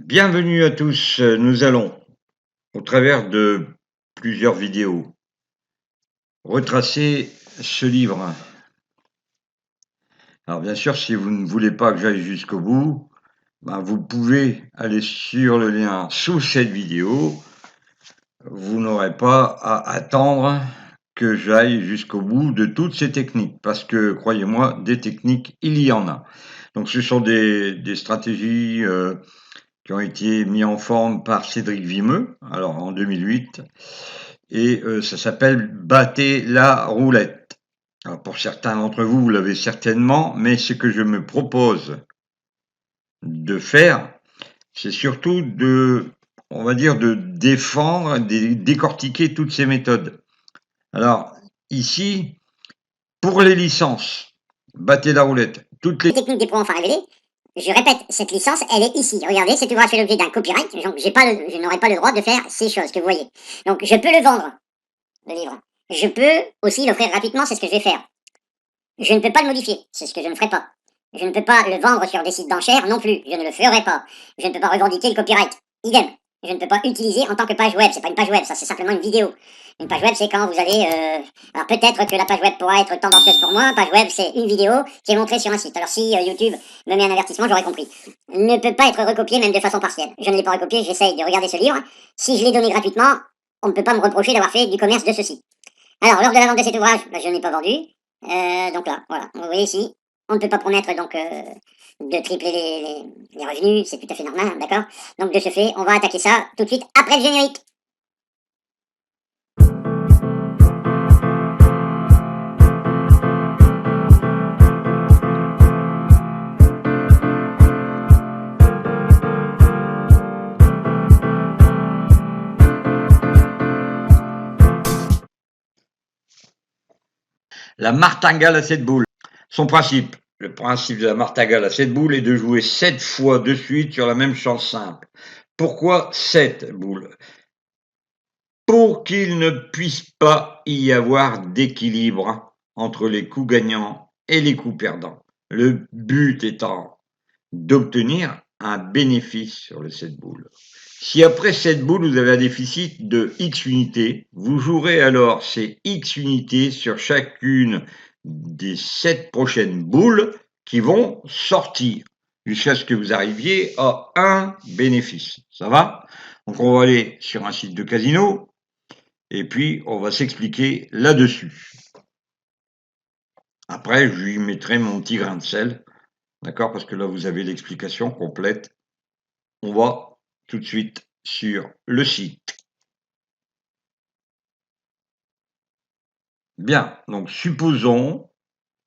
Bienvenue à tous, nous allons, au travers de plusieurs vidéos, retracer ce livre. Alors bien sûr, si vous ne voulez pas que j'aille jusqu'au bout, vous pouvez aller sur le lien sous cette vidéo. Vous n'aurez pas à attendre que j'aille jusqu'au bout de toutes ces techniques, parce que croyez-moi, des techniques, il y en a. Donc ce sont des stratégies qui ont été mises en forme par Cédric Vimeux, alors en 2008. Et ça s'appelle Battez la roulette. Alors pour certains d'entre vous, vous l'avez certainement, mais ce que je me propose de faire, c'est surtout on va dire, de défendre, décortiquer toutes ces méthodes. Alors ici, pour les licences, battez la roulette. Toutes les techniques des pros enfin révélées. Je répète, cette licence, elle est ici. Regardez, cet ouvrage fait l'objet d'un copyright, donc je n'aurai pas le droit de faire ces choses que vous voyez. Donc je peux le vendre, le livre. Je peux aussi l'offrir gratuitement, c'est ce que je vais faire. Je ne peux pas le modifier, c'est ce que je ne ferai pas. Je ne peux pas le vendre sur des sites d'enchères non plus, je ne le ferai pas. Je ne peux pas revendiquer le copyright, idem. Je ne peux pas utiliser en tant que page web, c'est pas une page web, ça c'est simplement une vidéo. Une page web c'est quand vous allez... Alors peut-être que la page web pourra être tendancieuse pour moi, page web c'est une vidéo qui est montrée sur un site. Alors si YouTube me met un avertissement, j'aurais compris. Ne peut pas être recopié même de façon partielle. Je ne l'ai pas recopié, j'essaye de regarder ce livre. Si je l'ai donné gratuitement, on ne peut pas me reprocher d'avoir fait du commerce de ceci. Alors lors de la vente de cet ouvrage, je n'ai pas vendu. Donc là, voilà, vous voyez ici, on ne peut pas promettre donc de tripler les revenus, c'est tout à fait normal, hein, d'accord. Donc de ce fait, on va attaquer ça tout de suite après le générique. La martingale à 7 boules. Son principe, le principe de la martingale à 7 boules est de jouer 7 fois de suite sur la même chance simple. Pourquoi 7 boules? Pour qu'il ne puisse pas y avoir d'équilibre entre les coups gagnants et les coups perdants. Le but étant d'obtenir un bénéfice sur le 7 boules. Si après 7 boules, vous avez un déficit de X unités, vous jouerez alors ces X unités sur chacune des 7 prochaines boules qui vont sortir jusqu'à ce que vous arriviez à un bénéfice. Ça va? Donc on va aller sur un site de casino et puis on va s'expliquer là-dessus. Après, je lui mettrai mon petit grain de sel, d'accord? Parce que là, vous avez l'explication complète. On va tout de suite sur le site. Bien, donc supposons,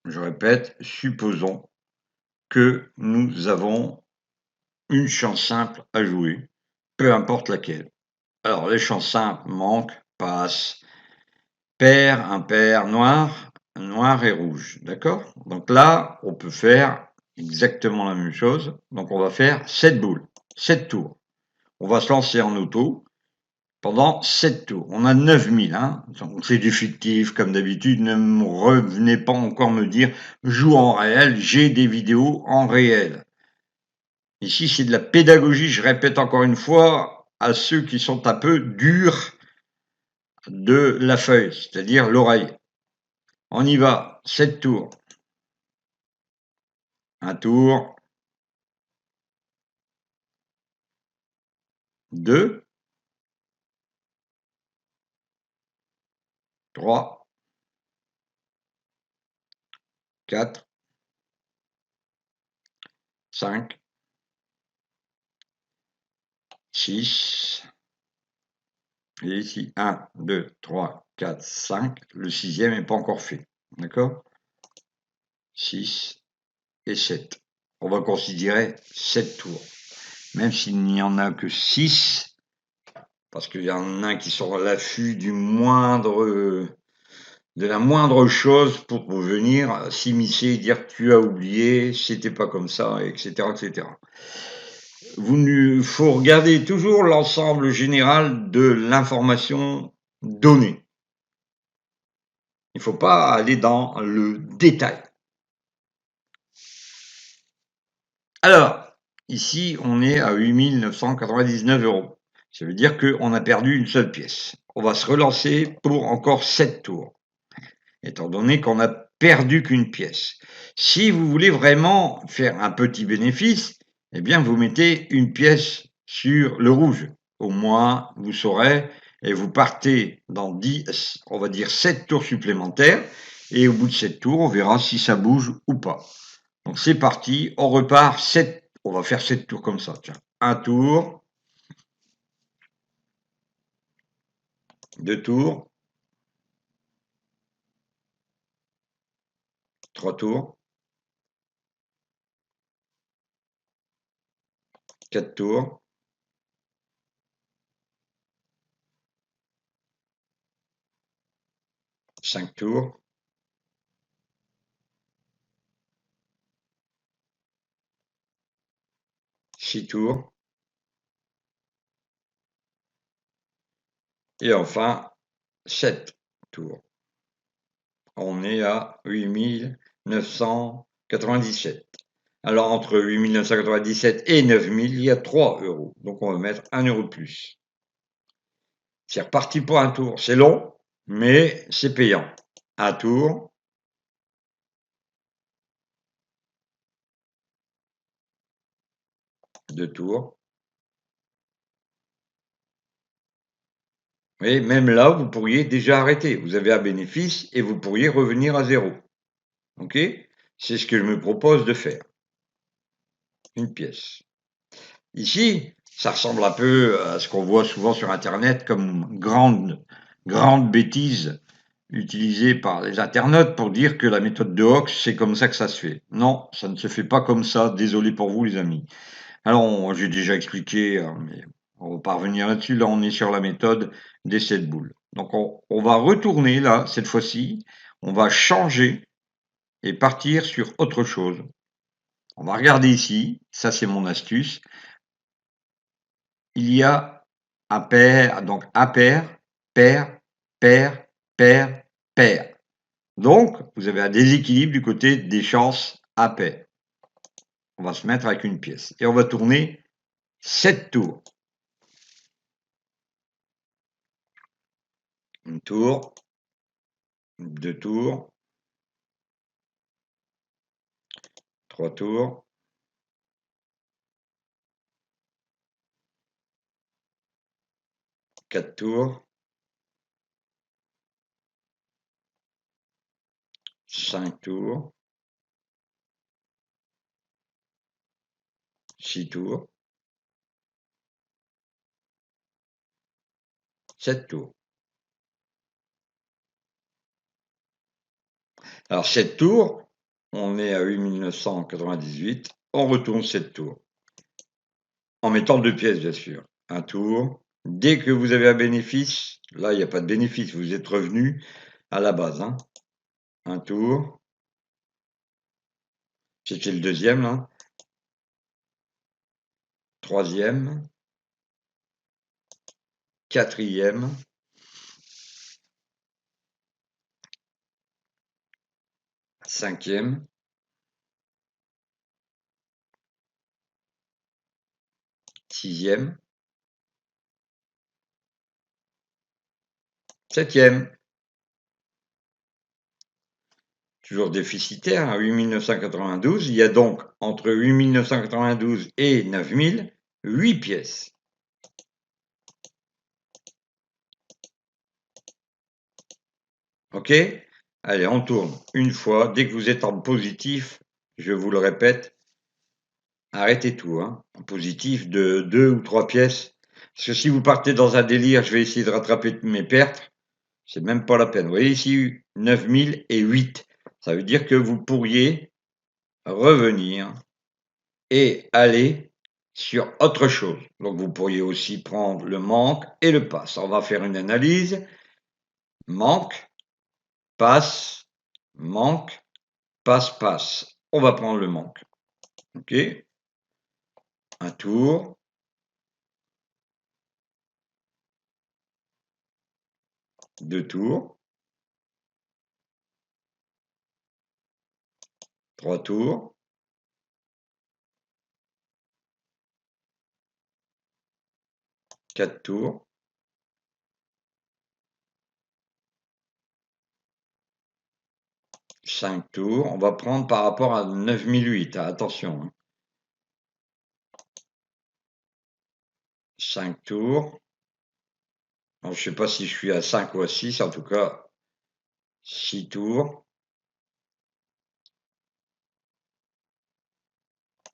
je répète, supposons que nous avons une chance simple à jouer, peu importe laquelle. Alors les chances simples manquent, passe, pair, impair, noir, noir et rouge, d'accord? Donc là, on peut faire exactement la même chose. Donc on va faire 7 boules, 7 tours. On va se lancer en auto pendant 7 tours. On a 9000, hein. C'est du fictif, comme d'habitude. Ne me revenez pas encore me dire joue en réel, j'ai des vidéos en réel. Ici, c'est de la pédagogie, je répète encore une fois, à ceux qui sont un peu durs de la feuille, c'est-à-dire l'oreille. On y va, 7 tours. Un tour, 2, 3, 4, 5, 6, et ici 1, 2, 3, 4, 5, le sixième n'est pas encore fait, d'accord? 6 et 7. On va considérer 7 tours, même s'il n'y en a que 6, parce qu'il y en a qui sont à l'affût de la moindre chose pour venir s'immiscer, dire tu as oublié, c'était pas comme ça, etc., etc. Il faut regarder toujours l'ensemble général de l'information donnée. Il ne faut pas aller dans le détail. Alors, Ici, on est à 8 999 €. Ça veut dire qu'on a perdu une seule pièce. On va se relancer pour encore 7 tours, étant donné qu'on a perdu qu'une pièce. Si vous voulez vraiment faire un petit bénéfice, eh bien, vous mettez une pièce sur le rouge. Au moins, vous saurez, et vous partez dans 10, on va dire 7 tours supplémentaires, et au bout de 7 tours, on verra si ça bouge ou pas. Donc c'est parti, on repart 7, on va faire 7 tours comme ça, tiens. Un tour, 2 tours, 3 tours, 4 tours, 5 tours, 6 tours, et enfin 7 tours. On est à 8 997. Alors entre 8 997 et 9 000, il y a 3 €. Donc on va mettre 1 € de plus. C'est reparti pour un tour. C'est long, mais c'est payant. Un tour, 2 tours. Et même là, vous pourriez déjà arrêter. Vous avez un bénéfice et vous pourriez revenir à zéro. OK? C'est ce que je me propose de faire. Une pièce. Ici, ça ressemble un peu à ce qu'on voit souvent sur internet comme grande bêtise utilisée par les internautes pour dire que la méthode de Hox, c'est comme ça que ça se fait. Non, ça ne se fait pas comme ça. Désolé pour vous, les amis. Alors, j'ai déjà expliqué, mais on va pas revenir là-dessus. Là, on est sur la méthode des 7 boules. Donc, on va retourner là, cette fois-ci. On va changer et partir sur autre chose. On va regarder ici. Ça, c'est mon astuce. Il y a un pair, donc impair, pair, pair, pair, pair. Donc, vous avez un déséquilibre du côté des chances impaires. On va se mettre avec une pièce et on va tourner 7 tours. Un tour, 2 tours, 3 tours, 4 tours, 5 tours, 6 tours, 7 tours. Alors 7 tours, on est à 8 998, on retourne 7 tours. En mettant 2 pièces, bien sûr. Un tour. Dès que vous avez un bénéfice, là, il n'y a pas de bénéfice, vous êtes revenu à la base. Hein. Un tour. C'était le deuxième, là. Troisième. Quatrième. Cinquième. Sixième. Septième. Toujours déficitaire, à 8 992. Il y a donc entre 8 992 et 9 000, 8 pièces. OK? Allez, on tourne une fois. Dès que vous êtes en positif, je vous le répète, arrêtez tout. Hein. En positif de 2 ou 3 pièces. Parce que si vous partez dans un délire, je vais essayer de rattraper mes pertes. C'est même pas la peine. Vous voyez ici, 9 000 et 8. Ça veut dire que vous pourriez revenir et aller sur autre chose. Donc vous pourriez aussi prendre le manque et le passe. On va faire une analyse. Manque, passe, manque, passe, passe. On va prendre le manque. OK? Un tour. 2 tours. 3 tours. 4 tours. « 5 tours. On va prendre par rapport à 9008. Attention. 5 tours. Alors, je ne sais pas si je suis à 5 ou à 6. En tout cas, 6 tours.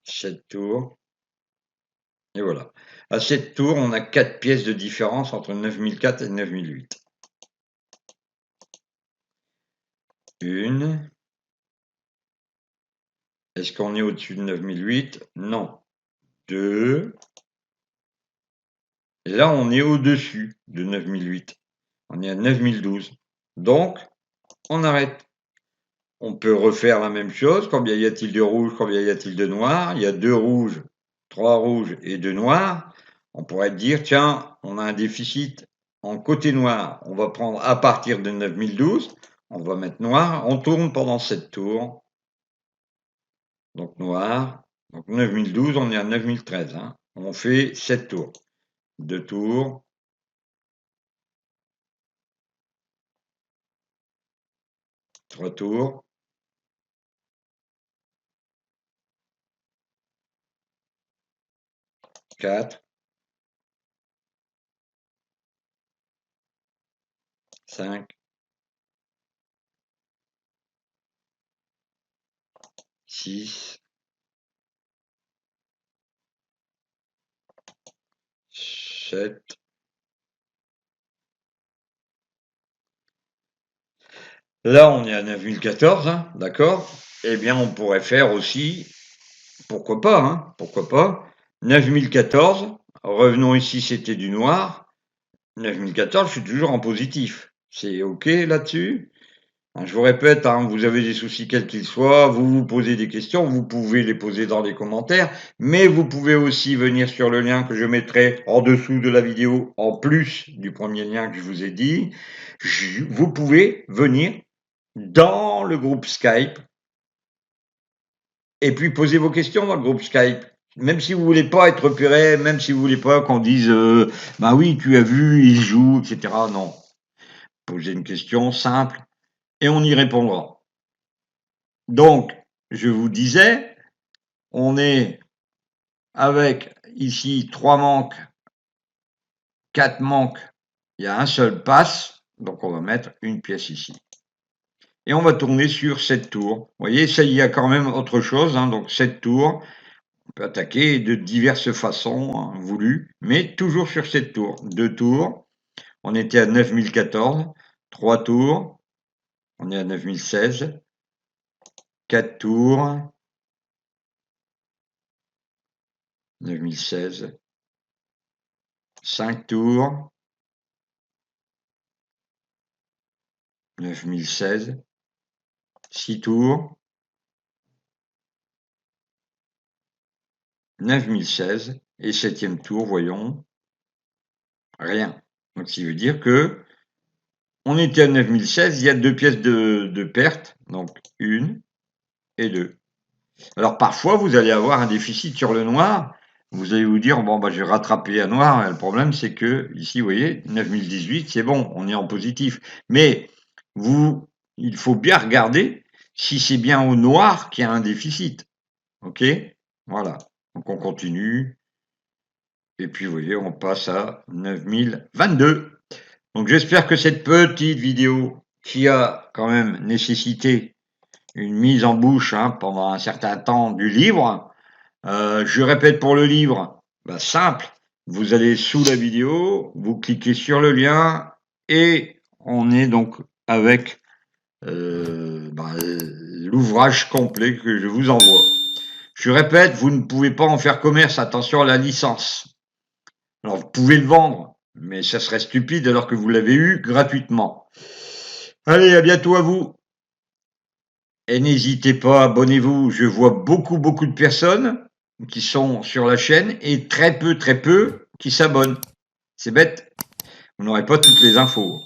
7 tours. Et voilà. À 7 tours, on a 4 pièces de différence entre 9004 et 9008. Une. Est-ce qu'on est au-dessus de 9008? Non. 2. Et là, on est au-dessus de 9008. On est à 9012. Donc, on arrête. On peut refaire la même chose. Combien y a-t-il de rouge? Combien y a-t-il de noir? Il y a 2 rouges, 3 rouges et 2 noirs. On pourrait dire, tiens, on a un déficit en côté noir. On va prendre à partir de 9012. On va mettre noir. On tourne pendant 7 tours. Donc noir. Donc 9012, on est à 9013. Hein. On fait 7 tours. 2 tours. 3 tours. 4. 5. 6. 7. Là, on est à 9014, hein, d'accord? Eh bien, on pourrait faire aussi, pourquoi pas, hein, pourquoi pas, 9014, revenons ici, c'était du noir. 9014, je suis toujours en positif. C'est OK là-dessus? Je vous répète, hein, vous avez des soucis quels qu'ils soient, vous vous posez des questions, vous pouvez les poser dans les commentaires, mais vous pouvez aussi venir sur le lien que je mettrai en dessous de la vidéo, en plus du premier lien que je vous ai dit. Vous pouvez venir dans le groupe Skype et puis poser vos questions dans le groupe Skype. Même si vous voulez pas être repéré, même si vous voulez pas qu'on dise bah oui, tu as vu, il joue, etc. Non. Posez une question simple et on y répondra. Donc, je vous disais, on est avec ici 3 manques, 4 manques, il y a un seul passe, donc on va mettre une pièce ici. Et on va tourner sur 7 tours. Vous voyez, ça, il y a quand même autre chose, hein, donc 7 tours. On peut attaquer de diverses façons hein, voulues, mais toujours sur 7 tours. 2 tours, on était à 9014. 3 tours, on est à 9016. 4 tours, 9016. 5 tours, 9016. 6 tours, 9016. Et 7e tour, voyons, rien. Donc, ça veut dire que on était à 9016, il y a 2 pièces de perte, donc 1 et 2. Alors, parfois, vous allez avoir un déficit sur le noir. Vous allez vous dire, bon, bah, je vais rattraper un noir. Le problème, c'est que, ici, vous voyez, 9018, c'est bon, on est en positif. Mais, il faut bien regarder si c'est bien au noir qu'il y a un déficit. OK? Voilà. Donc, on continue. Et puis, vous voyez, on passe à 9022. Donc, j'espère que cette petite vidéo qui a quand même nécessité une mise en bouche hein, pendant un certain temps du livre. Je répète pour le livre, bah, simple. Vous allez sous la vidéo, vous cliquez sur le lien et on est donc avec l'ouvrage complet que je vous envoie. Je répète, vous ne pouvez pas en faire commerce, attention à la licence. Alors vous pouvez le vendre, mais ça serait stupide alors que vous l'avez eu gratuitement. Allez, à bientôt à vous. Et n'hésitez pas, abonnez-vous. Je vois beaucoup de personnes qui sont sur la chaîne et très peu qui s'abonnent. C'est bête. Vous n'aurez pas toutes les infos.